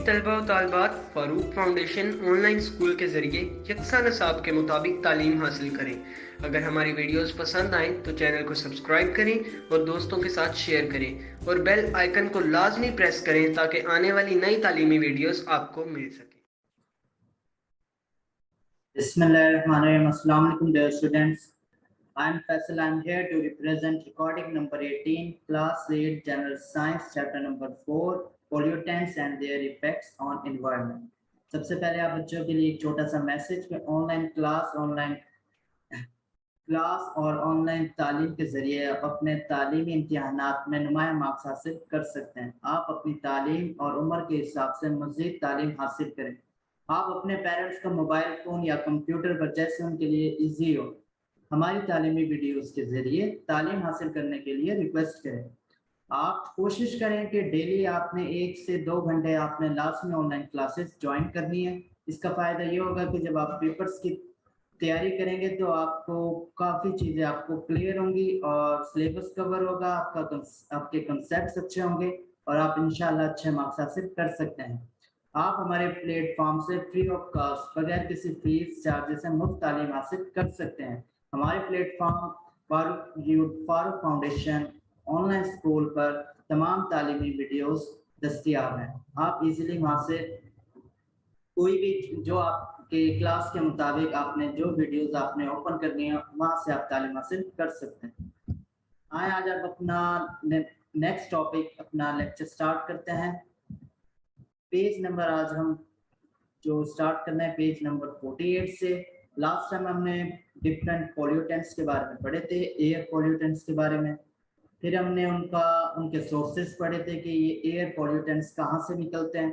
तलबा और तालिबात Farooq foundation online school के ज़रिए यकसा निसाब के मुताबिक तालीम हासिल करें। अगर हमारी वीडियोस पसंद आएँ तो चैनल को सब्सक्राइब करें और दोस्तों के साथ शेयर करें और बेल आइकन को लाजमी प्रेस करें ताकि आने वाली नई तालीमी वीडियोस आपको मिल सके। Bismillahirrahmanirrahim. Assalamu alaikum dear students. I am Faisal. I am here to represent recording number 18, class 8, general science, chapter number 4, pollutants and their effects on environment. सबसे पहले आप बच्चों के लिए एक छोटा सा मैसेज कि ऑनलाइन क्लास और ऑनलाइन तालीम के जरिए आप अपने तालीमी इम्तिहानात में नुमाया मार्क्स हासिल कर सकते हैं। आप अपनी तालीम और उम्र के हिसाब से मज़ीद तालीम हासिल करें। आप अपने पेरेंट्स का मोबाइल फ़ोन या कंप्यूटर पर जैसे उनके लिए इजी हो हमारी तालीमी वीडियोस के ज़रिए तालीम हासिल करने के लिए रिक्वेस्ट करें। आप कोशिश करें कि डेली आपने 1 से 2 घंटे आपने लास्ट में ऑनलाइन क्लासेस ज्वाइन करनी है। इसका फ़ायदा ये होगा कि जब आप पेपर्स की तैयारी करेंगे तो आपको काफ़ी चीज़ें आपको क्लियर होंगी और सिलेबस कवर होगा, आपके कंसेप्ट अच्छे होंगे और आप इंशाल्लाह अच्छे मार्क्स हासिल कर सकते हैं। आप हमारे प्लेटफॉर्म से फ्री ऑफ कॉस्ट बगैर किसी फीस चार्जेस से मुफ्त तालीम हासिल कर सकते हैं। हमारे platform Farooq foundation online school पर तमाम तालीमी वीडियोस दस्तयाब हैं। आप इजीली वहाँ से कोई भी जो आपके क्लास के मुताबिक आपने जो वीडियोस आपने ओपन करनी है वहाँ से आप तालीम हासिल कर सकते हैं। आए आज आप अपना नेक्स्ट टॉपिक अपना लेक्चर स्टार्ट करते हैं। पेज नंबर आज हम जो स्टार्ट करना है पेज नंबर 48 से। लास्ट टाइम हमने डिफरेंट पॉल्यूटेंट्स के बारे में पढ़े थे, एयर पॉल्यूटेंट्स के बारे में। फिर हमने उनके सोर्सेस पढ़े थे कि ये एयर पॉल्यूटेंट्स कहाँ से निकलते हैं।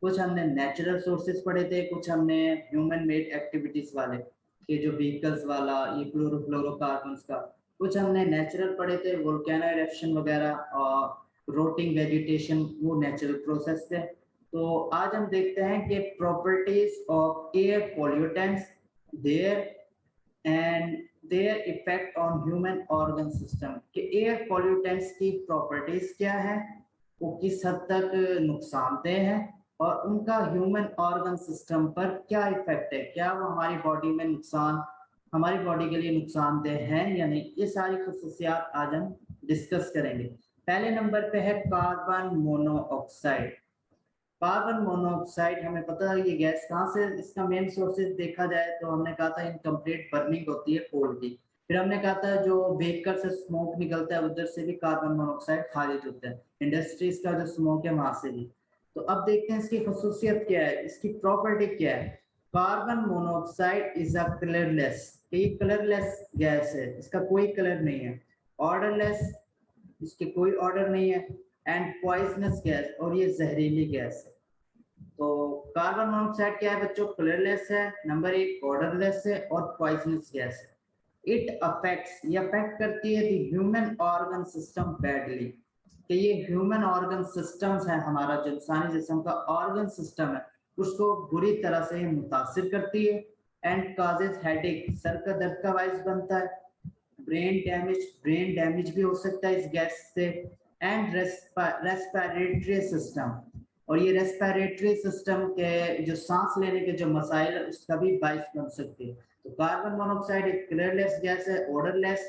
कुछ हमने नेचुरल सोर्सेस पढ़े थे, कुछ हमने ह्यूमन मेड एक्टिविटीज वाले ये जो व्हीकल्स वाला ये क्लोरोफ्लोरोकार्बन्स का। कुछ हमने नेचुरल पढ़े थे, वोल्केनो इरप्शन वगैरह और रोटिंग वेजिटेशन, वो नेचुरल प्रोसेस थे। तो आज हम देखते हैं कि properties of air pollutants their effect on human organ system कि एयर पॉल्यूटेंट्स की प्रॉपर्टीज क्या है, वो किस हद तक नुकसानदेह है और उनका ह्यूमन ऑर्गन सिस्टम पर क्या इफेक्ट है, क्या वो हमारी बॉडी के लिए नुकसानदेह है या नहीं। ये सारी खसूसियात आज हम डिस्कस करेंगे। पहले नंबर पे है कार्बन मोनोऑक्साइड। कार्बन मोनोऑक्साइड हमें पता है ये गैस कहाँ से, इसका मेन सोर्सेज देखा जाए तो हमने कहा था इनकम्प्लीट बर्निंग होती है कोल की। फिर हमने कहा था जो व्हीकल से स्मोक निकलता है उधर से भी कार्बन मोनोऑक्साइड खारिज होता है, इंडस्ट्रीज का जो स्मोक है वहां से भी। तो अब देखते हैं इसकी खसूसियत क्या है, इसकी प्रॉपर्टी क्या है। Carbon monoxide is a colourless, ये कलरलेस गैस है, इसका कोई कलर नहीं है। ऑर्डरलेस, इसके कोई ऑर्डर नहीं है। एंड पॉइजनस गैस, और ये जहरीली गैस है। तो कार्बन मोनोऑक्साइड क्या है बच्चों, कलरलेस है, नंबर 1 ऑर्डरलेस है और पॉइजनस गैस है। इट अफेक्ट्स, ये अफेक्ट करती है the human organ system badly, कि ये ह्यूमन ऑर्गन सिस्टम्स है, हमारा जो इंसानी जिस्म का ऑर्गन सिस्टम है उसको बुरी तरह से मुतासिर करती है। एंड काजेज हेडेक, सर का दर्द का बायस बनता है। ब्रेन डैमेज भी हो सकता है इस गैस से। एंड रेस्पिरेटरी सिस्टम, और ये रेस्पिरेटरी सिस्टम के जो सांस लेने के जो मसाइल है उसका भी बायस बन सकती है। तो कार्बन मोनोऑक्साइड एक कलरलेस गैस है, ऑर्डरलेस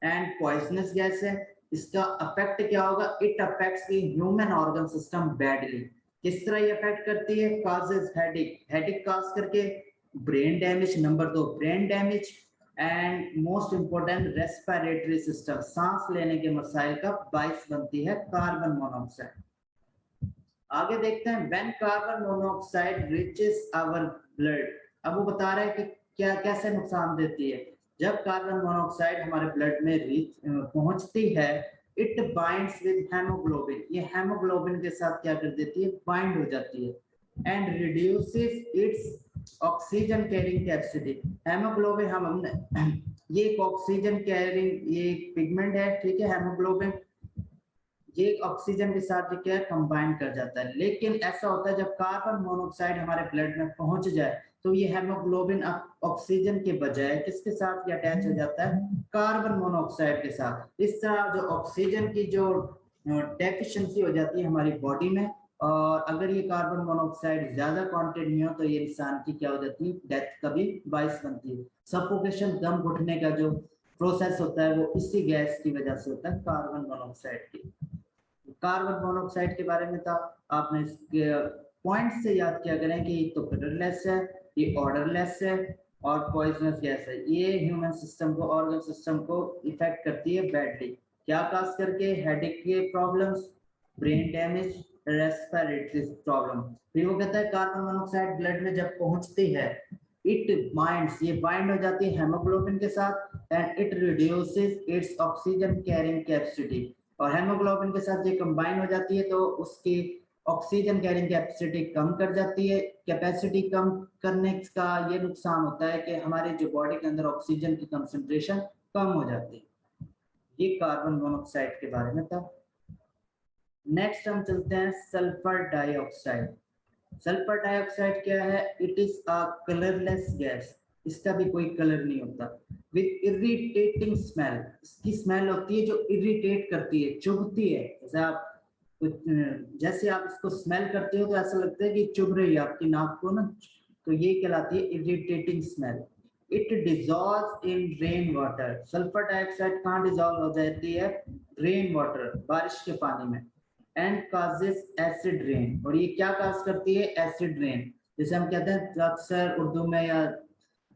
एंड पॉइजनस गैस है। इसका अफेक्ट क्या होगा, it affects the human organ system badly. किस तरह ये अफेक्ट करती है, काजेस हेडेक काज करके, brain damage, number 2 brain damage, and most important respiratory system, सांस लेने के मसाइल का बायस बनती है कार्बन मोनोऑक्साइड। आगे देखते हैं when carbon monoxide reaches our blood. अब वो बता रहा है कि क्या कैसे नुकसान देती है। जब कार्बन मोनोऑक्साइड हमारे ब्लड में पहुंचती है, इट बाइंड्स विद हेमोग्लोबिन, ये हेमोग्लोबिन के साथ क्या कर देती है, बाइंड हो जाती है। And reduces it's oxygen carrying capacity. Haemoglobin हमने ये एक ऑक्सीजन कैरिंग ये एक पिगमेंट है, ठीक है। हेमोग्लोबिन ये ऑक्सीजन के साथ क्या है, कंबाइन कर जाता है। लेकिन ऐसा होता है जब कार्बन मोनोऑक्साइड हमारे ब्लड में पहुंच जाए तो ये हेमोग्लोबिन ऑक्सीजन के बजाय किसके साथ अटैच हो जाता है, कार्बन मोनोऑक्साइड के साथ। इस तरह जो ऑक्सीजन की जो डेफिशिएंसी हो जाती है हमारी बॉडी में, और अगर ये कार्बन मोनोऑक्साइड ज्यादा क्वांटिटी में हो तो ये इंसान की क्या हो जाती है, डेथ का भी बाइस बनती है। सफोकेशन, दम घुटने का जो प्रोसेस होता है वो इसी गैस की वजह से होता है, कार्बन मोनोऑक्साइड की। कार्बन मोनोऑक्साइड के बारे में था, आपने इसके पॉइंट से याद किया करें कि ये तो कलरलेस है, ये ऑर्डरलेस है और पॉइजनस गैस है। ये ह्यूमन सिस्टम को, ऑर्गन सिस्टम को इफेक्ट करती है बैडली। क्या खास करके हेडेक के problems, brain damage, respiratory problem. फिर वो कहता है कार्बन मोनोऑक्साइड ब्लड में जब पहुंचती है, इट बाइंड्स, ये बाइंड हो जाती है हेमोग्लोबिन के साथ and it reduces it's oxygen carrying capacity. और हेमोग्लोबिन के साथ ये कंबाइन हो जाती है तो उसकी ऑक्सीजन कैरिंग कैपेसिटी कम कर जाती है। कैपेसिटी कम करने का ये नुकसान होता है कि हमारी जो बॉडी के अंदर ऑक्सीजन की कंसंट्रेशन कम हो जाती है। ये कार्बन मोनोऑक्साइड के बारे में था। नेक्स्ट हम चलते हैं सल्फर डाइऑक्साइड। सल्फर डाइऑक्साइड क्या है? It is a colourless gas, इसका भी कोई कलर नहीं होता। विद इरिटेटिंग स्मेल, इसकी स्मेल होती है जो इरिटेट करती है, चुभती है। जैसे आप इसको स्मेल करते हो तो ऐसा लगता है कि चुभ रही है आपकी नाक को ना, तो ये कहलाती है irritating smell. It dissolve in rain water. Sulphur dioxide कहाँ डिजॉल्व हो जाती है? रेन वाटर, बारिश के पानी में। एंड काजेस एसिड रेन, और ये क्या काज करती है? Acid rain. जैसे हम कहते हैं अक्सर उर्दू में या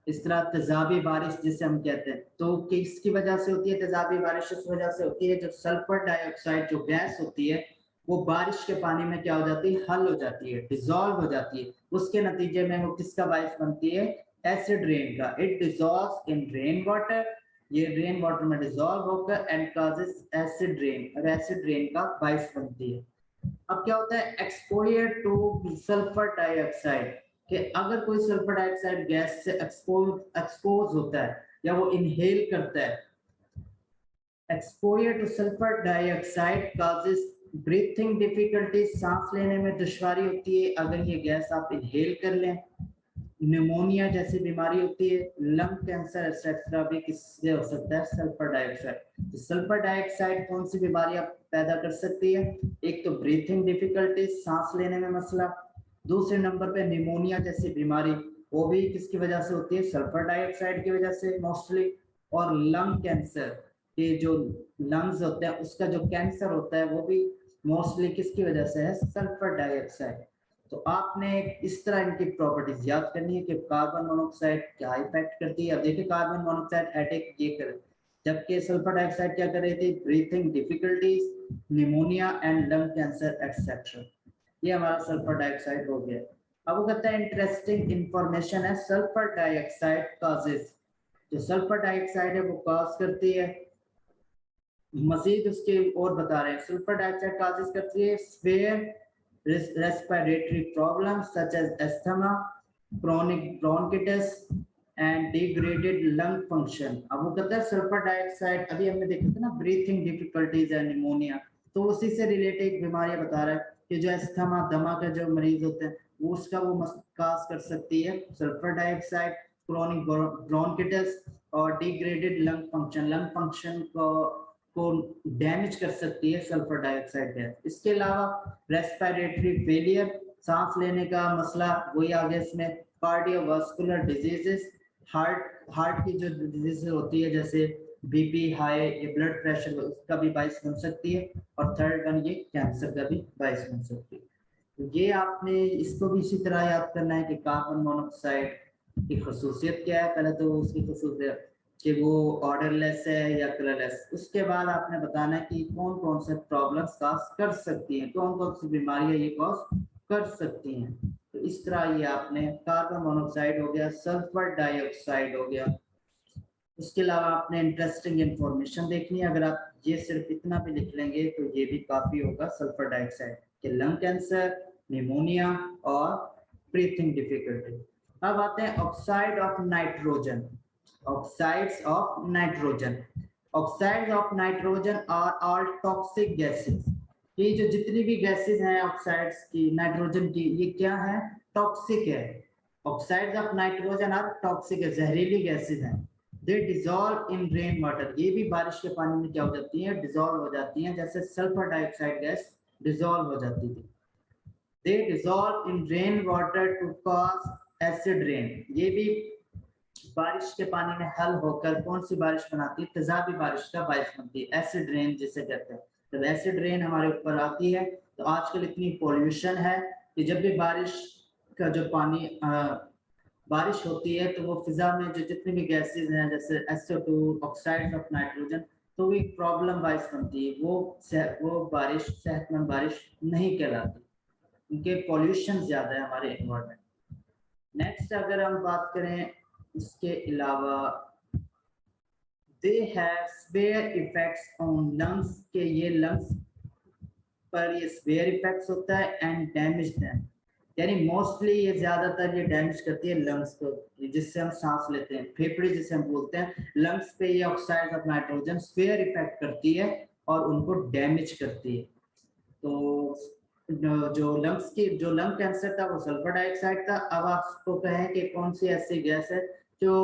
इस तरह तेजाबी बारिश जिसे हम कहते हैं, तो किसकी वजह से होती है तेजाबी बारिश? इस वजह से होती है जब सल्फर डाइऑक्साइड जो गैस होती है वो बारिश के पानी में क्या हो जाती है? हल हो जाती है, डिजॉल्व हो जाती है। उसके नतीजे में वो किसका बाइस बनती है? एसिड रेन का। It dissolves in rain water, ये रेन वाटर में डिजॉल्व होकर एंड कॉजेस एसिड रेन, और एसिड रेन का बाइस बनती है। अब क्या होता है? एक्सपोजर टू सल्फर डाइऑक्साइड, कि अगर कोई सल्फर डाइऑक्साइड गैस से एक्सपोज होता है या वो इनहेल करता है, exposure two sulphur dioxide causes breathing difficulty, सांस लेने में दुश्वारी होती है अगर ये गैस आप इनहेल कर लें। न्यूमोनिया जैसी बीमारी होती है, लंग कैंसर एक्सेट्रा भी किससे हो सकता है? Sulphur dioxide. तो सल्फर डाइऑक्साइड कौन सी बीमारियां पैदा कर सकती है? एक तो ब्रीथिंग डिफिकल्टी, सांस लेने में मसला। दूसरे नंबर पे निमोनिया जैसी बीमारी, वो भी किसकी वजह से होती है? सल्फर डाइऑक्साइड की वजह से मोस्टली। और लंग कैंसर के जो लंग्स होते हैं उसका जो कैंसर होता है वो भी मोस्टली किसकी वजह से है? Sulphur dioxide. तो आपने इस तरह इनकी प्रॉपर्टीज याद करनी है कि कार्बन मोनोऑक्साइड क्या इफेक्ट करती है। अब देखिए कार्बन मोनोऑक्साइड हेडेक ये करे, जबकि सल्फर डाइऑक्साइड क्या कर रही थी? Breathing difficulties, pneumonia and lung cancer etcetera. ये हमारा सल्फर डाइऑक्साइड हो गया। अब वो कहता है इंटरेस्टिंग इंफॉर्मेशन है, सल्फर डाइऑक्साइड कॉजेज। जो सल्फर डाइऑक्साइड है वो कॉज करती है, मजीद उसके और बता रहे हैं, सल्फर डाइऑक्साइड कॉजेज करती है swear respiratory problems such as asthma, chronic bronchitis and degraded lung function। अब वो कहता है सल्फर डाइऑक्साइड, अभी हमने देखा था ना ब्रीथिंग डिफिकल्टीज एंड निमोनिया, तो उसी से रिलेटेड बीमारियां बता रहा है कि जो अस्थमा, दमा का जो मरीज होते हैं वो उसका वो काज कर सकती है सल्फर डाइऑक्साइड। क्रोनिक ब्रोंकिटिस और degraded lung function, lung function को डैमेज कर सकती है सल्फर डाइऑक्साइड गैस। इसके अलावा रेस्पिरेटरी फेलियर, सांस लेने का मसला वही आ गया इसमें। कार्डियोवास्कुलर डिजीजेस, हार्ट की जो डिजीज होती है जैसे बीपी हाई, ये ब्लड प्रेशर, उसका भी बाइस बन सकती है। और थर्ड वन ये कैंसर का भी बाइस बन सकती है। तो ये आपने इसको भी इसी तरह याद करना है कि कार्बन मोनोऑक्साइड की खसूसियत क्या है। पहले तो उसकी खसूसियत कि वो ऑर्डरलेस है या कलरलेस। उसके बाद आपने बताना है कि कौन कौन से प्रॉब्लम्स कॉज कर सकती हैं, कौन कौन सी बीमारियां ये कॉज कर सकती हैं। तो इस तरह ये आपने कार्बन मोनोऑक्साइड हो गया, सल्फर डाइऑक्साइड हो गया। उसके अलावा आपने इंटरेस्टिंग इंफॉर्मेशन देखनी है। अगर आप ये सिर्फ इतना भी लिख लेंगे तो ये भी काफी होगा सल्फर डाइऑक्साइड के लंग कैंसर, निमोनिया और ब्रीथिंग डिफिकल्टी। अब आते हैं oxide of nitrogen. Oxides of nitrogen, oxides of nitrogen are all toxic gases. ये जो जितनी भी गैसेस हैं ऑक्साइड्स की, नाइट्रोजन की, ये क्या है? टॉक्सिक है। Oxides of nitrogen are toxic है, जहरीली गैसेस हैं। They dissolve in rain water, ये भी बारिश के पानी में क्या हो जाती है? डिजॉल्व हो जाती हैं, जैसे सल्फर डाइऑक्साइड गैस डिजॉल्व हो जाती थी। They dissolve in rain water to cause acid rain. ये भी बारिश के पानी में हल होकर कौन सी बारिश बनाती है? तेजाबी बारिश का बारिश बनती है, एसिड रेन जिसे कहते हैं। जब एसिड रेन हमारे ऊपर आती है तो आजकल इतनी पॉल्यूशन है कि जब भी बारिश का जो पानी बारिश होती है तो वो फिजा में जो जितनी भी गैसेज हैं जैसे SO2 ऑक्साइड ऑफ नाइट्रोजन, तो वो एक प्रॉब्लम बारिश बनती है। वो बारिश सेहतमंद बारिश नहीं कहलाती, उनके पॉल्यूशन ज्यादा है हमारे एनवायरमेंट। नेक्स्ट अगर हम बात करें इसके अलावा, they have spare effects on lungs, के ये लंग्स पर ये स्पेयर इफेक्ट्स होता है एंड डैमेज देम, यानी मोस्टली ये ज्यादातर ये डैमेज करती है लंग्स को, जिससे हम सांस लेते हैं, फेफड़े जिसे हम बोलते हैं। लंग्स पे ये oxide of nitrogen spare effect करती है और उनको डैमेज करती है। तो जो लंग कैंसर था वो सल्फर डाइऑक्साइड था। अब आपको कहें कि कौन सी ऐसी गैस है जो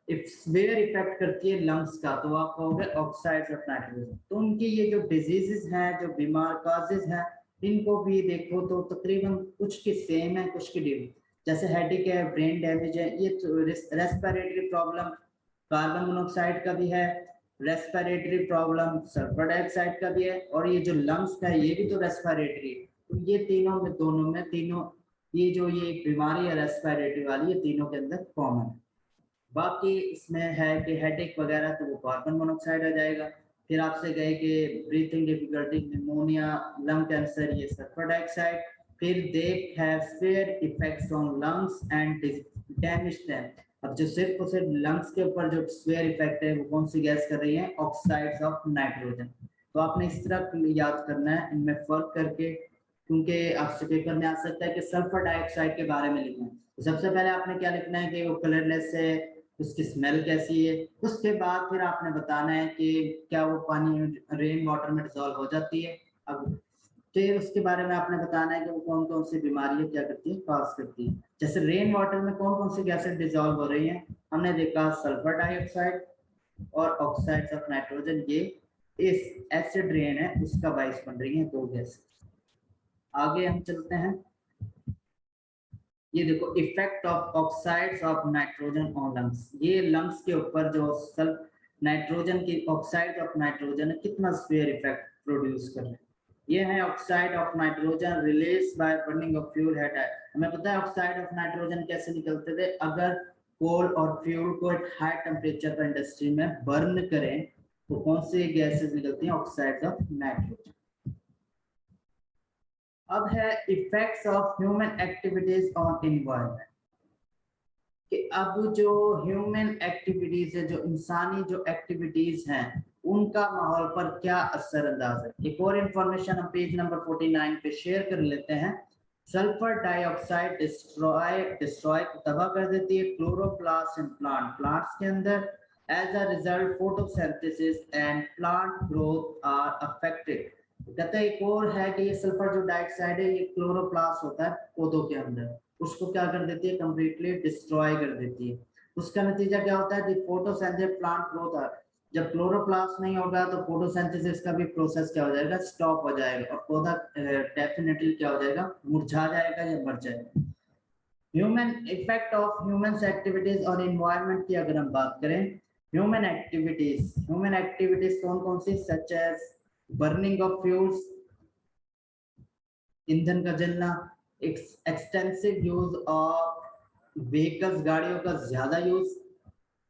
स्पेयर इफेक्ट करती है लंग्स का, तो आप कहोगे ऑक्साइड्स ऑफ नाइट्रोजन। तो उनकी ये जो डिजीजेस हैं, जो बीमार काजेज हैं, इनको भी देखो तो तकरीबन कुछ की सेम है, कुछ की डिफरेंट। जैसे हेडेक है, ब्रेन डैमेज है, ये रेस्पिरेटरी प्रॉब्लम कार्बन मोनोऑक्साइड का भी है, रेस्पिरेटरी प्रॉब्लम सल्फर डाइऑक्साइड का भी है, और ये जो लंग्स का है ये भी तो रेस्पिरेटरी है। तो ये दोनों में ये जो ये बीमारी है रेस्पिरेटरी वाली, ये तीनों के अंदर कॉमन है। बाकी इसमें है कि हेडेक वगैरह तो वो कार्बन मोनोऑक्साइड आ जाएगा। फिर आपसे गए कि breathing difficulty, pneumonia, lung cancer, ये सल्फर डाइऑक्साइड। फिर they have spare effects on lungs and damage them. अब जो सिर्फ और सिर्फ लंग्स के ऊपर जो स्पेयर इफेक्ट है वो कौन सी गैस कर रही है? Oxides of nitrogen. तो आपने इस तरह याद करना है इनमें फर्क करके, क्योंकि आपसे पेपर में आ सकता है कि सल्फर डाइऑक्साइड के बारे में लिखना है। तो सबसे पहले आपने क्या लिखना है कि वो कलरलेस है, उसकी स्मेल कैसी है। उसके बाद फिर आपने बताना है कि क्या वो पानी रेन वाटर में डिसॉल्व हो जाती है। अब फिर उसके बारे में आपने बताना है कि वो कौन कौन सी बीमारियां क्या करती है, कॉज करती है। जैसे रेन वाटर में कौन कौन सी गैसेज डिसॉल्व हो रही हैं, हमने देखा सल्फर डाइऑक्साइड और ऑक्साइड्स ऑफ नाइट्रोजन, ये इस एसिड रेन है उसका बाइस बन रही है, दो गैसेज। आगे हम चलते हैं। ये देखो effect of oxides of nitrogen on lungs. ये लंग्स के ऊपर जो सल्फ नाइट्रोजन की ऑक्साइड ऑफ नाइट्रोजन है कितना स्फीयर इफेक्ट प्रोड्यूस कर रहे हैं। ये है oxide of nitrogen release by burning of fuel head. हमें पता है ऑक्साइड ऑफ नाइट्रोजन कैसे निकलते थे, अगर कोल और फ्यूल को एक हाई टेम्परेचर पर इंडस्ट्री में बर्न करें तो कौन सी गैसेज निकलती हैं? Oxide of nitrogen. अब है effects of human activities on environment, कि अब जो ह्यूमन एक्टिविटीज है, जो इंसानी जो एक्टिविटीज हैं, उनका माहौल पर क्या असर अंदाज है। एक और इंफॉर्मेशन हम पेज नंबर 49 पे शेयर कर लेते हैं। सल्फर डाइऑक्साइड डिस्ट्रॉय तबाह कर देती है क्लोरोप्लास्ट इन प्लांट्स के अंदर। As a result photosynthesis and plant growth are affected. कहते हैं एक और है कि ये सल्फर जो डाइऑक्साइड है ये क्लोरोप्लास्ट होता है पौधों के अंदर, उसको क्या कर देती है? कंप्लीटली डिस्ट्रॉय कर देती है। उसका नतीजा क्या होता है? फोटोसिंथेसिस प्लांट ग्रोथ है। जब क्लोरोप्लास्ट नहीं होगा तो फोटोसिंथेसिस का भी प्रोसेस क्या हो जाएगा? स्टॉप हो जाएगा और पौधा डेफिनेटली क्या हो जाएगा? मुरझा जाएगा या मर जाएगा। Human effect of human activities और एनवायरनमेंट की अगर हम बात करें, ह्यूमन एक्टिविटीज कौन कौन सी? Such as burning of fuels, ईंधन का जलना, एक्सटेंसिव यूज ऑफ व्हीकल्स, गाड़ियों का ज्यादा यूज,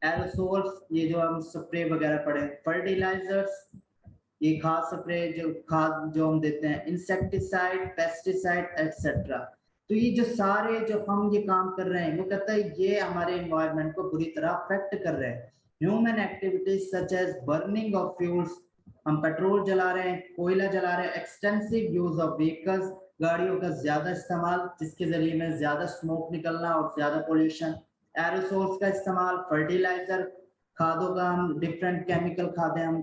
एरोसोल्स, ये जो हम स्प्रे वगैरह पढ़े, फर्टिलाइजर्स, ये खाद स्प्रे खाद जो हम देते हैं, इंसेक्टिसाइड, पेस्टिसाइड एक्सेट्रा। तो ये जो सारे जो हम ये काम कर रहे हैं वो कहता है ये हमारे एनवायरनमेंट को बुरी तरह अफेक्ट कर रहे हैं। Human activities such as burning of fuels, हम पेट्रोल जला रहे हैं, कोयला जला रहे हैं, एक्सटेंसिव यूज ऑफ व्हीकल्स, गाड़ियों का ज्यादा इस्तेमाल जिसके जरिए में ज्यादा स्मोक निकलना और ज्यादा पोल्यूशन, एरोसोल्स का इस्तेमाल, फर्टिलाइजर, खादों का हम डिफरेंट केमिकल खादें हम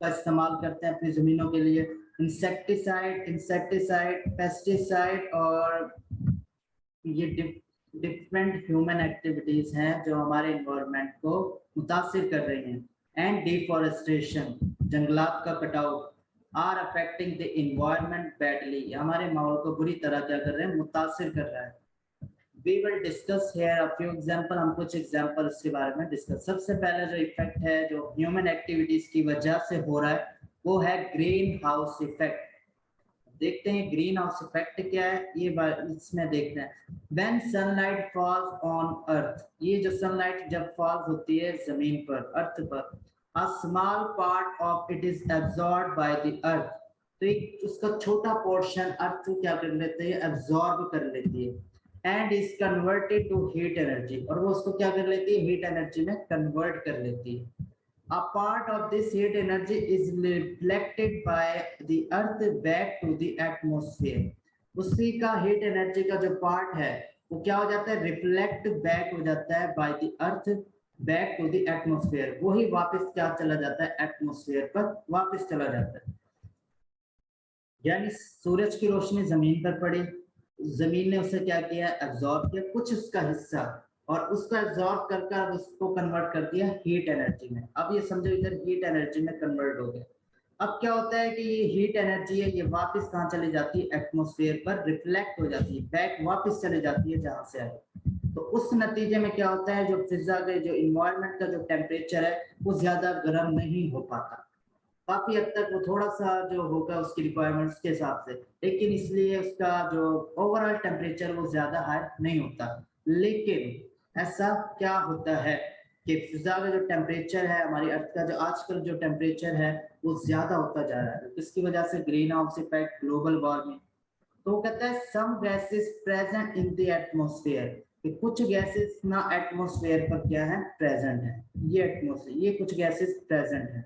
का इस्तेमाल करते हैं अपनी जमीनों के लिए, इंसेक्टिसाइड, पेस्टिसाइड, और ये डिफरेंट ह्यूमन एक्टिविटीज हैं जो हमारे एनवायरनमेंट को मुतासिर कर रही हैं। एंड डिफॉरेस्टेशन, जंगलात का कटाव। Are affecting the environment badly, हमारे माहौल को बुरी तरह क्या कर रहे हैं, मुतासिर कर रहा है। We will discuss here a few example, हम कुछ एग्जांपल इसके बारे में डिस्कस। सबसे पहला जो इफेक्ट है जो ह्यूमन एक्टिविटीज की वजह से हो रहा है वो है ग्रीन हाउस इफेक्ट। देखते हैं ग्रीन हाउस इफेक्ट क्या है, ये इसमें देखते हैं। When sunlight falls on earth, ये जो सनलाइट जब फॉल्स होती है जमीन पर, अर्थ पर, a small part of it is absorbed by the earth, तो एक उसका छोटा पोर्शन अर्थ क्या कर लेते हैं, एब्जॉर्ब कर लेती है, and is converted to heat energy, और वो उसको क्या कर लेती है, हीट एनर्जी में कन्वर्ट कर लेती है। A part of this heat energy is reflected by the earth back to the atmosphere, उसी का हीट एनर्जी का जो पार्ट है वो क्या हो जाता है, रिफ्लेक्ट बैक हो जाता है by the earth back to the atmosphere, वही वापस क्या चला जाता है, एटमॉस्फेयर पर वापस चला जाता है। यानी सूरज की रोशनी जमीन पर पड़ी, जमीन ने उसे क्या किया, एब्जॉर्ब किया कुछ उसका हिस्सा, और उसका एब्जॉर्ब कर उसको कन्वर्ट कर दिया हीट एनर्जी में। अब ये समझो इधर हीट एनर्जी में कन्वर्ट हो गया। अब क्या होता है कि ये हीट एनर्जी है, ये वापस कहाँ चली जाती है, एटमॉस्फेयर पर रिफ्लेक्ट हो जाती है, बैक वापस चली जाती है जहां से आई। तो उस नतीजे में क्या होता है, जो फिजा के जो इन्वायरमेंट का जो टेम्परेचर है वो ज्यादा गर्म नहीं हो पाता, काफी हद तक वो थोड़ा सा जो होगा उसकी रिक्वायरमेंट्स के हिसाब से, लेकिन इसलिए उसका जो ओवरऑल टेम्परेचर वो ज्यादा हाई नहीं होता। लेकिन ऐसा क्या होता है कि फिजा का जो टेम्परेचर है, हमारी अर्थ का जो आजकल जो टेम्परेचर है वो ज्यादा होता जा रहा है, इसकी वजह से greenhouse effect, global warming. तो वो कहता है some gases present in the atmosphere, कि कुछ गैसेस ना एटमॉस्फेयर पर क्या है, प्रेजेंट है, ये एटमॉस्फेयर, ये कुछ गैसेस प्रेजेंट है।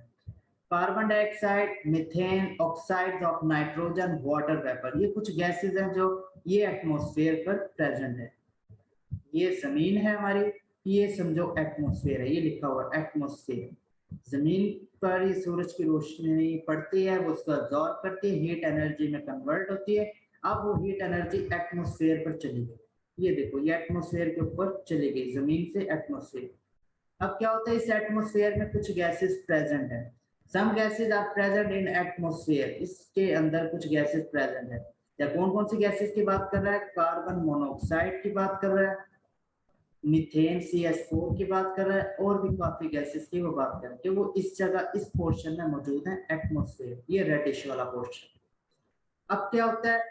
Carbon dioxide, methane, oxides of nitrogen, water vapour, ये कुछ गैसेस हैं जो ये एटमॉस्फेयर पर प्रेजेंट है। ये जमीन है हमारी, ये समझो एटमॉस्फेयर है, ये लिखा हुआ एटमॉस्फेयर। जमीन पर ये सूरज की रोशनी पड़ती है, वो उसको अब्सॉर्ब करती है, हीट एनर्जी में कन्वर्ट होती है। अब वो हीट एनर्जी एटमॉस्फेयर पर चली गई, ये देखो ये एटमॉस्फेयर के ऊपर चली गई, जमीन से एटमॉस्फेयर। अब क्या होता है, इस एटमॉस्फेयर में कुछ गैसेस प्रेजेंट है, some gases are present in atmosphere, इसके अंदर कुछ गैसेस प्रेजेंट है। या कौन कौन सी गैसेस की बात कर रहा है, कार्बन मोनोऑक्साइड की बात कर रहा है, मीथेन CH4 की बात कर रहा है, और भी काफी गैसेस की वो बात कर रहा है कि वो इस जगह इस पोर्शन में मौजूद है, एटमॉस्फेयर, ये रेडिश वाला पोर्शन। अब क्या होता है,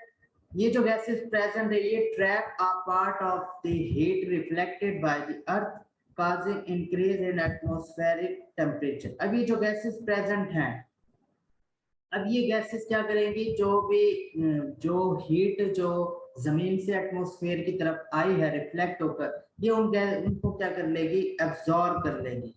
ये जो गैसेस प्रेजेंट है ये trap a part of the heat reflected by the earth causing increase in atmospheric temperature। अब ये जो गैसेस प्रेजेंट हैं, अब ये गैसेस क्या करेंगी, जो हीट जो जमीन से एटमॉस्फेयर की तरफ आई है रिफ्लेक्ट होकर, ये उनको क्या कर लेगी, एब्जॉर्ब कर लेगी।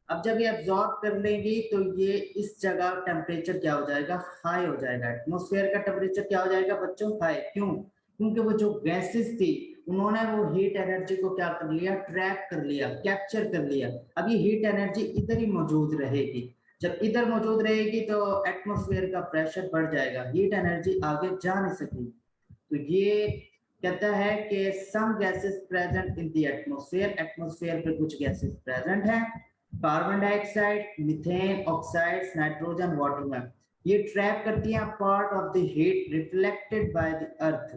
अब जब ये एब्जॉर्ब कर लेगी तो ये इस जगह टेम्परेचर क्या हो जाएगा, हाई हो जाएगा, एटमॉस्फेयर का टेम्परेचर क्या हो जाएगा बच्चों, हाई। क्यों, क्योंकि वो जो गैसेस थी उन्होंने वो हीट एनर्जी को क्या कर लिया, ट्रैप कर लिया, कैप्चर कर लिया। अब ये हीट एनर्जी इधर ही मौजूद रहेगी, जब इधर मौजूद रहेगी तो एटमॉस्फेयर का प्रेशर बढ़ जाएगा, हीट एनर्जी आगे जा नहीं सकेगी। तो ये कहता है कि some gases present in the atmosphere, atmosphere पे कुछ गैसेस प्रेजेंट हैं, carbon dioxide, methane, oxides, nitrogen, water में, ये ट्रैप करती हैं part of the heat reflected by the earth,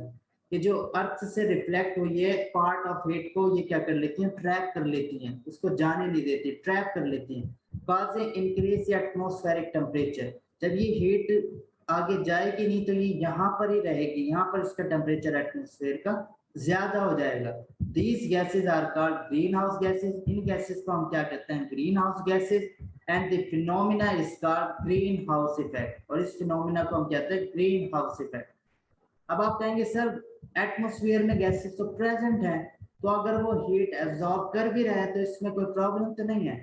कि जो अर्थ से रिफ्लेक्ट हुई है पार्ट ऑफ हीट को ये क्या कर लेती हैं, ट्रैप कर लेती हैं, उसको जाने नहीं देती, ट्रैप कर लेती हैं, काजिंग इंक्रीज एटमॉस्फेरिक टेम्परेचर। जब ये हीट आगे जाएगी नहीं तो ये यहाँ पर ही रहेगी, यहाँ पर इसका टेम्परेचर एटमॉस्फेयर का ज्यादा हो जाएगा। These gases are called greenhouse gases, in gases को हम क्या कहते हैं, green house gases, and the phenomena is called greenhouse effect, और इस फिनोमिना को हम कहते हैं ग्रीन हाउस इफेक्ट। अब आप कहेंगे सर एटमॉस्फेयर में गैसेस तो प्रेजेंट है, तो अगर वो हीट एब्जॉर्ब कर भी रहा है तो इसमें कोई प्रॉब्लम तो नहीं है।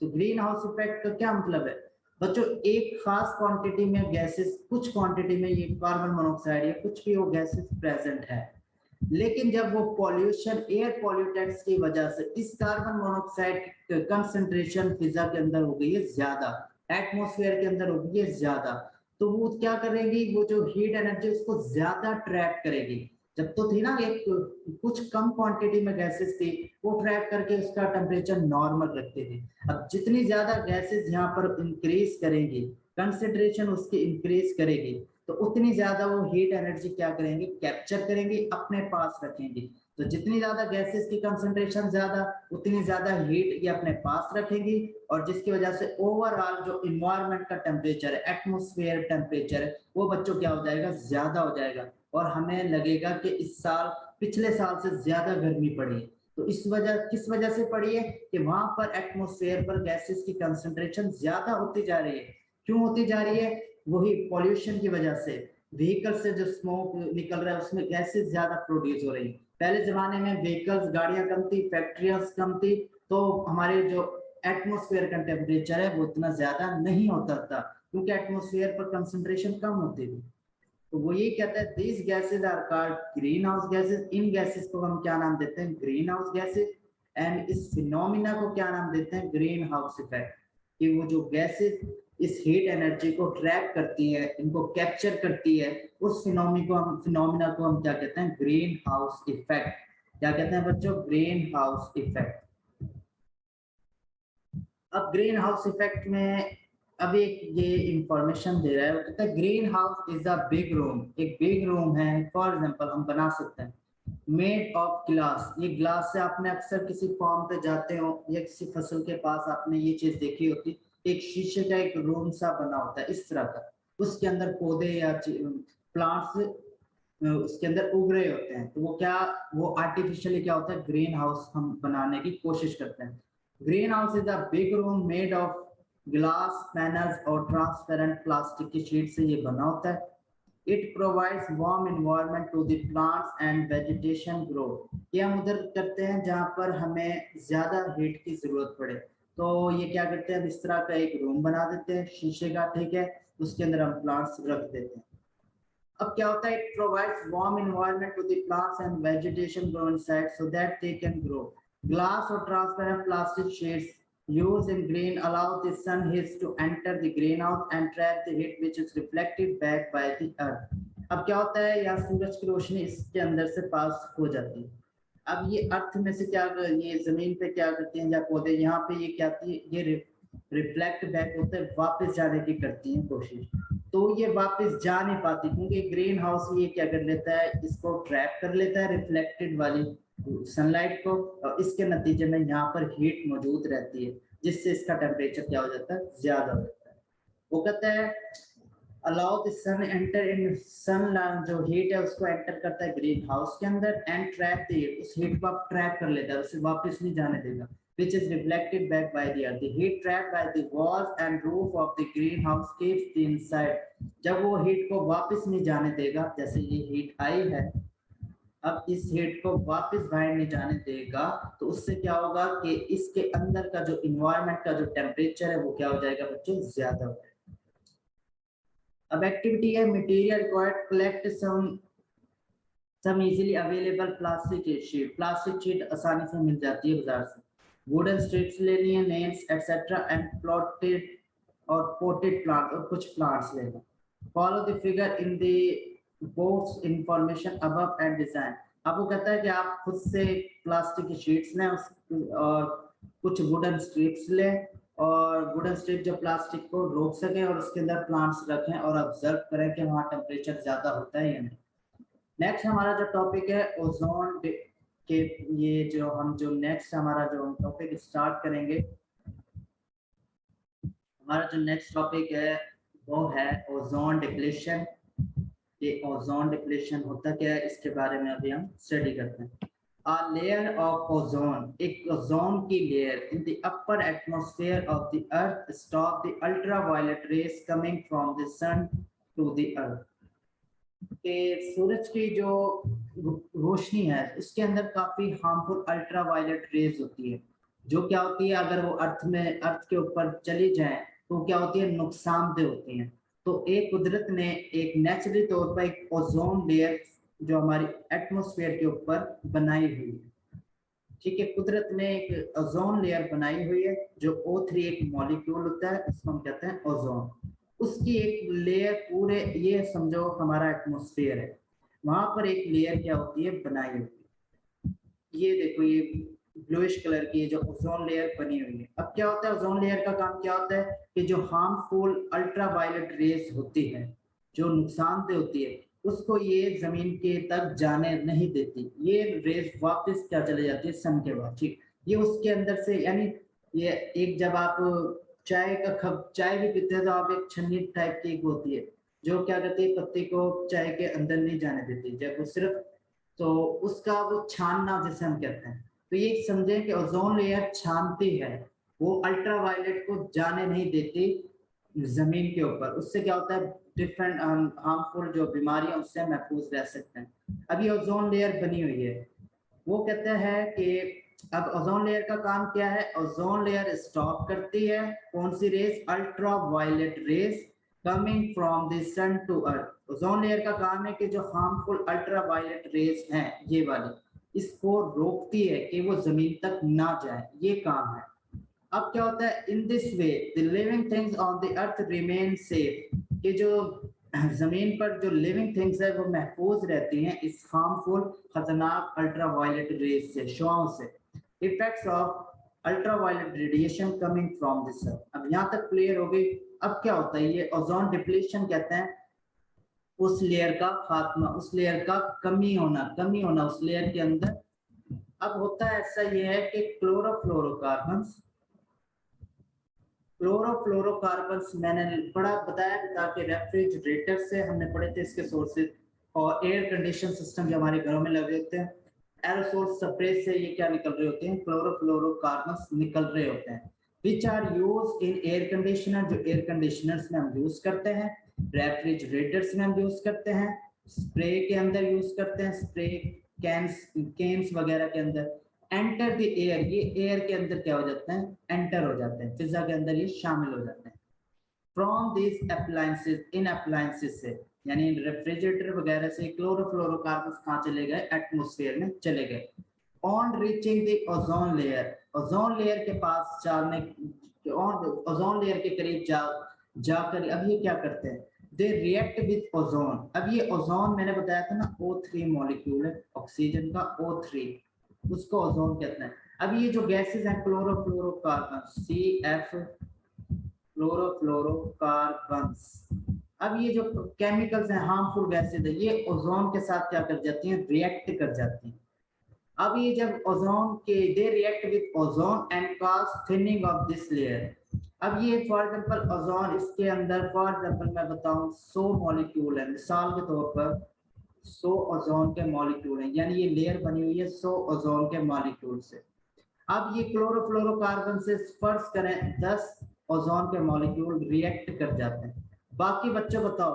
तो ग्रीन हाउस इफेक्ट का क्या मतलब है बच्चों, एक खास क्वांटिटी में गैसेस, कुछ क्वांटिटी में ये कार्बन मोनोऑक्साइड या कुछ भी वो गैसेस प्रेजेंट है, लेकिन जब वो पॉल्यूशन, एयर पॉल्यूटेंट्स की वजह से इस कार्बन मोनोऑक्साइड कंसंट्रेशन फिजा के अंदर हो गई है ज्यादा, एटमॉस्फेयर के अंदर हो गई है ज्यादा, तो वो क्या करेगी, वो जो हीट एनर्जी उसको ज्यादा ट्रैप करेगी। जब तो थी ना एक कुछ कम क्वांटिटी में गैसेस थी, वो ट्रैप करके उसका टेम्परेचर नॉर्मल रखते थे। अब जितनी ज्यादा गैसेस यहाँ पर इंक्रीज करेंगी कंसंट्रेशन उसकी इंक्रीज करेगी तो उतनी ज्यादा वो हीट एनर्जी क्या करेंगे, कैप्चर करेंगे, अपने पास रखेंगे। तो जितनी ज्यादा गैसेस की कंसंट्रेशन ज्यादा, उतनी ज्यादा हीट ये अपने पास रखेंगी, और जिसकी वजह से ओवरऑल जो इन्वायरमेंट का टेम्परेचर है, एटमॉस्फेयर टेम्परेचर है, वो बच्चों क्या हो जाएगा, ज्यादा हो जाएगा। और हमें लगेगा कि इस साल पिछले साल से ज्यादा गर्मी पड़ी है। तो इस वजह, किस वजह से पड़ी है कि वहां पर एटमॉस्फेयर पर गैसेस की कंसंट्रेशन ज्यादा होती जा रही है। क्यों होती जा रही है? वही पॉल्यूशन की वजह से, व्हीकल से जो स्मोक निकल रहा है उसमें गैसेस ज्यादा प्रोड्यूस हो रही है। पहले जमाने में व्हीकल्स, गाड़ियां कम थी, फैक्ट्रियां कम थी, तो हमारे जो एटमॉस्फेयर का टेम्परेचर है वो इतना ज्यादा नहीं होता था, क्योंकि एटमॉस्फेयर पर कंसंट्रेशन कम होती थी। तो वो ये कहता है these gases are called greenhouse gases. इन गैसेज को हम क्या नाम देते हैं, ग्रीन हाउस गैसेज। एंड इस फिनोमिना को क्या नाम देते हैं, ग्रीन हाउस इफेक्ट। कि वो जो गैसेज इस हीट एनर्जी को ट्रैप करती है, इनको कैप्चर करती है, उस फिनोमिना को हम क्या कहते हैं, ग्रीन हाउस इफेक्ट। क्या कहते हैं बच्चों, ग्रीन हाउस इफेक्ट। अब ग्रीन हाउस इफेक्ट में अब एक ये इंफॉर्मेशन दे रहा है, वो कहता है green house is a big room. एक बिग रूम है, फॉर एग्जांपल हम बना सकते हैं, मेड ऑफ ग्लास। ये ग्लास से आपने अक्सर किसी फार्म पे जाते हो या किसी फसल के पास आपने ये चीज देखी होती, एक शीशे का एक रूम सा बना होता है इस तरह का, उसके अंदर पौधे या प्लांट्स उसके अंदर उग रहे होते हैं। तो वो क्या, वो आर्टिफिशियली क्या होता है, ग्रीन हाउस हम बनाने की कोशिश करते हैं। Greenhouse is a big room made of glass panels और ट्रांसपेरेंट प्लास्टिक की शीट से ये बना होता है। It provides warm environment to the plants and vegetation grow. ये हम उधर करते हैं जहाँ पर हमें ज्यादा हीट की जरूरत पड़े, तो ये क्या करते हैं, इस तरह का एक रूम बना देते हैं शीशे का, ठीक है, उसके अंदर हम प्लांट्स रख देते हैं। अब क्या होता है, it provides warm environment to the plants and vegetation grow inside so that they can grow. Glass और transparent plastic sheets used in green allow the sun heat to enter the greenhouse and trap the heat which is reflected back by the earth। अब क्या होता है, यहाँ सूरज की रोशनी इसके अंदर से पास हो जाती है। अब ये अर्थ में से क्या, ये जमीन पे क्या करती हैं या पौधे, यहाँ पे ये क्या आती है, ये रिफ्लेक्ट बैक होते हैं, वापस जाने की करती हैं कोशिश। तो ये वापस जा नहीं पाती क्योंकि ग्रीन हाउस ये क्या कर लेता है, इसको ट्रैप कर लेता है रिफ्लेक्टेड वाली सनलाइट को, और इसके नतीजे में यहाँ पर हीट मौजूद रहती है, जिससे इसका टेम्परेचर क्या हो जाता है, ज्यादा हो जाता है। वो कहता है allow the sun enter in sun, जो हीट है उसको एंटर करता है ग्रीन हाउस के अंदर, एंड ट्रैप द हीट, उस हीट को आप ट्रैप कर लेता है, उसे वापस नहीं जाने देगा, which is reflected back by the earth. The heat trapped by the walls and roof of the greenhouse keeps the inside। जब वो हीट को वापस नहीं जाने देगा, जैसे ये हीट आई है, अब इस हीट को वापस बाहर नहीं जाने देगा, तो उससे क्या होगा कि इसके अंदर का जो इन्वायरमेंट का जो टेम्परेचर है वो क्या हो जाएगा बच्चों, ज्यादा हो जाएगा। अब एक्टिविटी है, material required, collect some easily available plastic sheet. Plastic sheet आसानी से मिल जाती है बाजार से। वुडन स्ट्रिप्स लेनी है, नेल्स एटसेट्रा, एंड प्लॉटेड और पोटेड प्लांट और कुछ प्लांट्स लेना। Follow the figure in the box information above and design. अब वो कहता है कि आप खुद से प्लास्टिक की शीट्स लें और कुछ वुडन स्ट्रिप्स लें, और वुडन स्ट्रिप जो प्लास्टिक को रोक सके और उसके अंदर प्लांट्स रखें और ऑब्जर्व करें कि वहाँ टेम्परेचर ज्यादा होता है या नहीं। नेक्स्ट हमारा जो टॉपिक है ओजोन के, ये जो हम जो नेक्स्ट हमारा जो टॉपिक स्टार्ट करेंगे, हमारा जो नेक्स्ट टॉपिक है वो है ओजोन डिप्लीशन। ये ओजोन डिप्लीशन होता क्या है, इसके बारे में अभी हम स्टडी करते हैं। A layer of ozone, एक ओजोन की layer in the upper atmosphere of the earth stop the ultraviolet rays coming from the sun to the earth। कि सूरज की जो रोशनी है उसके अंदर काफी हार्मफुल अल्ट्रावायलेट रेज होती है, जो क्या होती है, अगर वो अर्थ के ऊपर चली जाए तो क्या होती है, नुकसानदेह होती हैं। तो एक कुदरत ने एक नेचुरली तौर पर एक ओजोन लेयर जो हमारी एटमॉस्फेयर के ऊपर बनाई हुई है, ठीक है, कुदरत ने एक ओजोन लेयर बनाई हुई है जो O3 एक मॉलिक्यूल होता है, इसको हम कहते हैं ओजोन। उसकी एक लेयर पूरे, ये समझो हमारा एटमॉस्फेयर है, वहां पर एक लेयर क्या होती है, बनाई होती है। ये देखो, ये ब्लूइश कलर की जो ओजोन लेयर बनी हुई है। अब क्या होता है, ओजोन लेयर का काम क्या होता है कि जो हार्मफुल अल्ट्रावायलेट रेज होती है, जो नुकसानदेह होती है, उसको ये जमीन के तक जाने नहीं देती। ये रेज वापस क्या चले जाती है सन के बाद, ठीक। ये उसके अंदर से, यानी ये एक, जब आप चाय भी पीते हैं तो आप एक छन्नी टाइप की एक होती है जो क्या करती है, पत्ती को चाय के अंदर नहीं जाने देती, जब वो सिर्फ, तो उसका वो छानना जिसे हम कहते हैं। तो ये समझें कि ओजोन लेयर छानती है, वो अल्ट्रावायलेट को जाने नहीं देती जमीन के ऊपर। उससे क्या होता है, डिफरेंट हार्मफुल जो बीमारियां उससे महफूज रह सकते हैं। अब ये ओजोन लेयर बनी हुई है, वो कहते हैं कि अब ओजोन लेयर का काम क्या है, ओजोन लेयर स्टॉप करती है कौन सी rays, ultra violet rays coming from the sun to earth. Ozone layer का काम है कि जो हार्मफुल अल्ट्रा वायलेट रेज हैं ये वाली, इसको रोकती है कि वो जमीन तक ना जाए, ये काम है। अब क्या होता है, in this way the living things on the earth remain safe, कि जो जमीन पर जो लिविंग थिंग्स है वो महफूज रहती हैं इस हार्मफुल खतरनाक अल्ट्रावायलेट रेज से, शुआओं से। Effects of ultraviolet radiation coming from the sun. अब यहाँ तक क्लियर हो गई। अब क्या होता है, ये ओजोन डिप्लीशन कहते हैं उस लेयर का खात्मा, उस लेयर का कमी होना उस लेयर के अंदर। अब होता है ऐसा, ये है कि क्लोरोफ्लोरोकार्बन्स मैंने पढ़ा, बताया था कि रेफ्रिजरेटर से हमने पढ़े थे इसके सोर्सेज, और एयर कंडीशन सिस्टम जो हमारे घरों में लगे होते हैं, एरोसोल स्प्रे से ये क्या निकल रहे होते हैं, क्लोरोफ्लोरोकार्बन्स निकल रहे होते हैं, which are use in air conditioner, जो एयर कंडीशनर्स में हम यूज करते हैं, रेफ्रिजरेटर्स में हम यूज करते हैं, स्प्रे के अंदर यूज करते हैं, स्प्रे कैंस वगैरह के अंदर। एंटर द एयर, ये एयर के अंदर क्या हो जाते हैं, एंटर हो जाते हैं, फिजा के अंदर ये शामिल हो जाते हैं। From this appliances, in appliances से, यानी रेफ्रिजरेटर वगैरह से क्लोरोफ्लोरोकार्बन्स कहाँ चले गए, एटमॉस्फेयर में चले गए। On reaching the ozone layer, ozone layer के पास जाने, ओजोन लेयर के करीब जाकर अब ये क्या करते हैं, दे रिएक्ट विद ओजोन। अब ये ओजोन मैंने बताया था ना, O3 मॉलिक्यूल है ऑक्सीजन का, O3, उसको ओजोन कहते हैं। अब ये जो गैसेस हैं क्लोरोफ्लोरोकार्बन, CF, क्लोरोफ्लोरोकार्बन्स, अब ये जो केमिकल्स हैं, हार्मफुल गैसेस है, ये ओजोन के साथ क्या कर जाती हैं, रिएक्ट कर जाती हैं। अब ये जब ओजोन के, they react with ozone and cause thinning of this layer. अब ये फॉर एग्जांपल ओजोन, इसके अंदर फॉर एग्जांपल मैं बताऊं 100 मॉलिक्यूल है, मिसाल के तौर पर 100 ओजोन के मॉलिक्यूल हैं, यानी ये लेयर बनी हुई है 100 ओजोन के मॉलिक्यूल से। अब ये क्लोरोफ्लोरोकार्बन से फर्ज करें 10 ओजोन के मॉलिक्यूल रिएक्ट कर जाते हैं। बाकी बच्चों बताओ,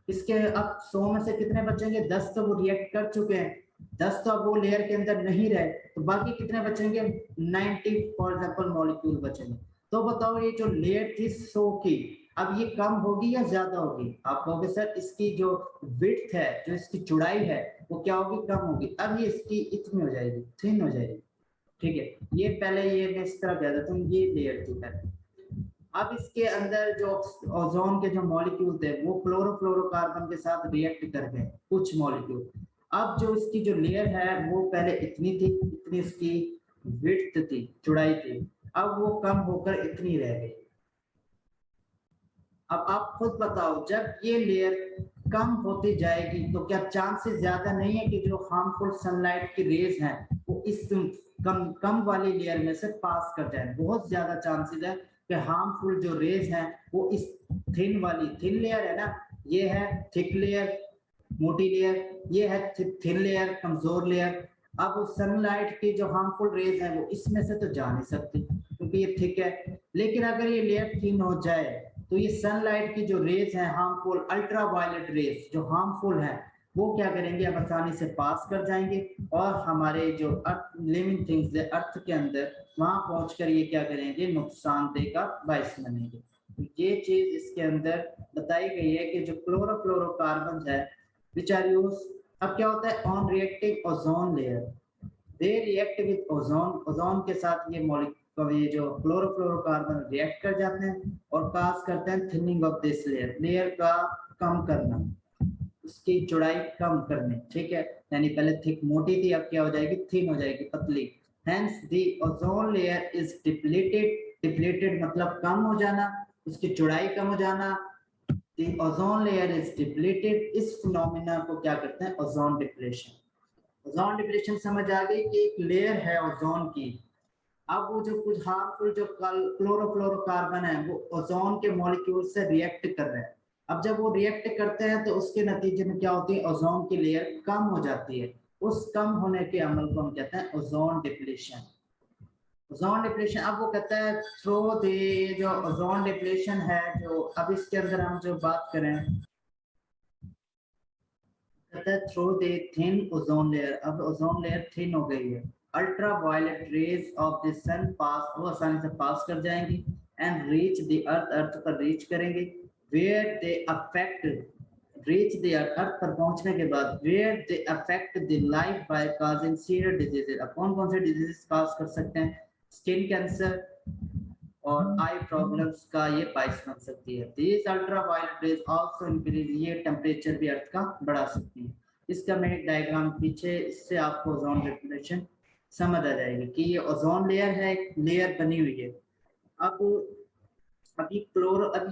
इसके अब 100 में से कितने बचेंगे, 10 तो वो रिएक्ट कर चुके हैं, 10 तो अब वो लेयर के अंदर नहीं रहे, तो बाकी कितने बचेंगे, 90 फॉर एग्जांपल मॉलिक्यूल बचेंगे। तो बताओ ये जो लेयर थी 100 की, अब ये कम होगी या ज्यादा होगी, आप कहोगे सर इसकी जो विड्थ है, जो इसकी चौड़ाई है, वो क्या होगी, कम होगी। अब ये इसकी इतनी हो जाएगी, थिन हो जाएगी, ठीक है। ये पहले ये मैं इस तरह कह देता हूँ, ये लेयर थी पहले। अब इसके अंदर जो ओजोन के जो मॉलिक्यूल थे वो क्लोरोफ्लोरोकार्बन के साथ रिएक्ट कर गए कुछ मॉलिक्यूल। अब जो इसकी जो लेयर है वो पहले इतनी थी, इतनी इसकी विड्थ थी, चौड़ाई थी, अब वो कम होकर इतनी रह गई। अब आप खुद बताओ, जब ये लेयर कम होती जाएगी तो क्या चांसेस ज्यादा नहीं है कि जो हार्मफुल सनलाइट की रेज हैं वो इस कम वाली लेयर में से पास कर जाए। बहुत ज्यादा चांसेस है कि हार्मफुल जो रेज हैं वो इस थिन वाली, थिन लेयर है ना, ये है थिक लेयर, मोटी लेयर, ये है थिन लेयर, कमजोर लेयर। अब सनलाइट की जो हार्मफुल रेज है वो इसमें से तो जा नहीं सकती क्योंकि ये थिक है। लेकिन अगर ये लेयर थिन हो जाए तो ये सनलाइट की जो रेज है, हार्मफुल अल्ट्रावायलेट रेज जो हार्मफुल है, वो क्या करेंगे, अब आसानी से पास कर जाएंगे और हमारे जो अर्थ लिविंग थिंग्स है अर्थ के अंदर, वहां पहुंचकर ये क्या करेंगे, नुकसानदेह का बायस बनेंगे। तो ये चीज इसके अंदर बताई गई है कि जो क्लोरोफ्लोरोकार्बन है विच आर यूज, अब क्या होता है, on reacting ozone layer, they react with ozone, ozone के साथ ये मॉलिक्यूल, ये जो क्लोरोफ्लोरोकार्बन रिएक्ट कर जाते हैं और काज करते हैं thinning of this layer, layer का कम करना, उसकी चौड़ाई कम करने, ठीक है। यानी पहले थिक मोटी थी, अब क्या हो जाएगी, थिन हो जाएगी, पतली। Hence the ozone layer is depleted. Depleted मतलब कम हो जाना, उसकी चौड़ाई कम हो जाना। The ozone layer is depleted. इस फिनोमिना को क्या करते हैं? Ozone depletion. ओजोन डिप्लेशन समझ आ गई कि एक लेयर है ओजोन की, अब वो जो कुछ हार्मफुल जो क्लोरोफ्लोरोकार्बन है वो ओजोन के मॉलिक्यूल से रिएक्ट कर रहे हैं। अब जब वो रिएक्ट करते हैं तो उसके नतीजे में क्या होती है? ओजोन की लेयर कम हो जाती है। उस कम होने के अमल को हम कहते हैं ओजोन डिप्लेशन। ओजोन डिप्लेशन, अब वो कहता है थ्रू द, जो ओजोन डिप्लेशन है, जो अब इसके अंदर हम जो बात करें, कहता है through the thin ozone layer. अब ओजोन लेयर थिन हो गई है, ultra violet rays of the sun pass, वो आसानी से पास कर जाएंगी and reach the earth, earth पर रीच करेंगे। Where they affect, reach the earth, earth पर पहुंचने के बाद where they affect the life by causing serious diseases. अब कौन कौन से डिजीजेस काज कर सकते हैं? स्किन कैंसर और आई प्रॉब्लम्स का ये बाइस बन सकती है। These ultra violet rays also increase, ये टेम्परेचर भी अर्थ का बढ़ा सकती है। इसका मैं एक डायग्राम पीछे, इससे आपको ओजोन डिप्लेशन समझ आ जाएगी कि ये ओजोन लेयर है, एक लेयर बनी हुई है। अब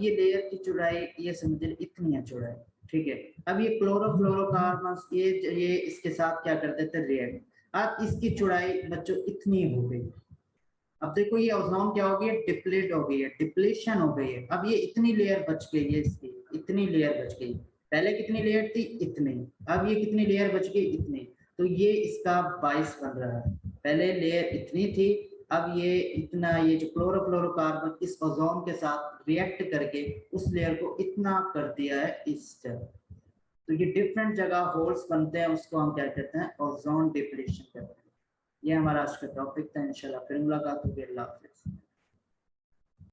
ये लेयर की चौड़ाई ये समझिए इतनी है चौड़ाई, ठीक है। अब ये क्लोरोफ्लोरोकार्बन ये इसके साथ क्या करते थे? रिएक्ट। अब इसकी चौड़ाई बच्चों इतनी हो गई। अब देखो ये ओजोन क्या हो गई है? डिप्लीट हो गई है, डिप्लेशन हो गई है। अब ये इतनी लेयर बच गई है, इसकी इतनी लेयर बच गई। पहले कितनी लेयर थी? इतनी। अब ये कितनी लेयर बच गई? इतनी। तो ये इसका 22 बन रहा है। पहले लेयर इतनी थी, अब ये इतना, ये जो क्लोरोफ्लोरोकार्बन इस ओजोन के साथ रिएक्ट करके उस लेयर को इतना कर दिया है इस तरह। तो ये डिफरेंट जगह होल्स बनते हैं, उसको हम क्या कहते हैं? ओजोन डिप्लेशन कहते हैं। ये हमारा आज का टॉपिक था। इंशाल्लाह फिर मुलाकात होगी। अल्लाह हाफिज़।